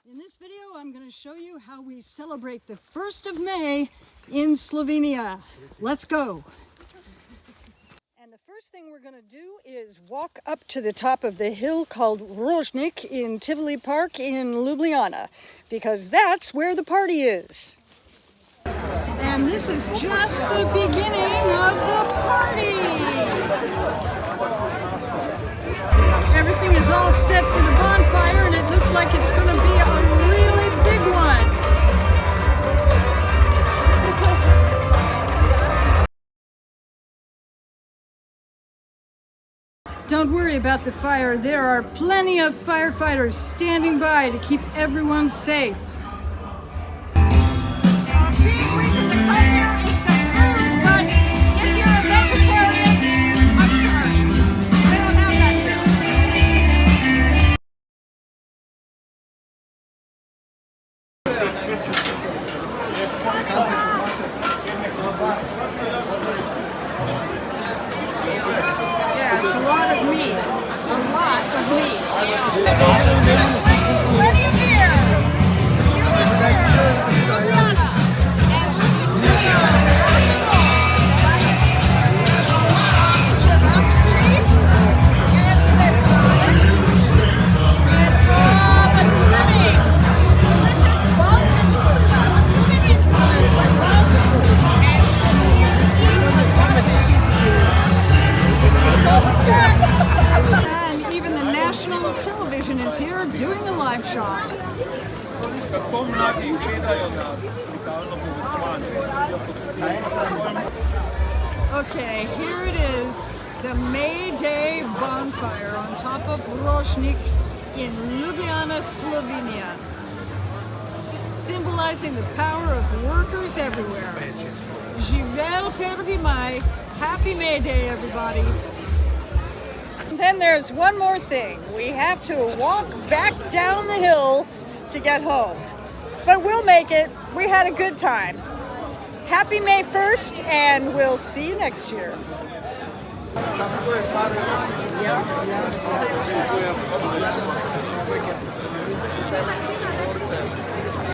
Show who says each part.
Speaker 1: In this video, I'm going to show you how we celebrate the 1st of May in Slovenia. Let's go. And the first thing we're going to do is walk up to the top of the hill called Rožnik in Tivoli Park in Ljubljana, because that's where the party is. And this is just the beginning of the party. Everything is all set for the bonfire, and it looks like it's going to be a really big one. Don't worry about the fire. There are plenty of firefighters standing by to keep everyone safe.
Speaker 2: A big reason to come here is the food, but if you're a vegetarian, I'm sorry. We don't have that here. Yeah, it's a lot of meat. A lot of meat. Plenty of beer. Ljubljana. And listen to and even the national television is here doing a live shot. Okay, here it is, the May Day bonfire on top of Rožnik in Ljubljana, Slovenia, symbolizing the power of workers everywhere. Živel prvi maj. Happy May Day, everybody. And then there's one more thing. We have to walk back down the hill to get home. But we'll make it. We had a good time. Happy May 1st, and we'll see you next year. Yeah.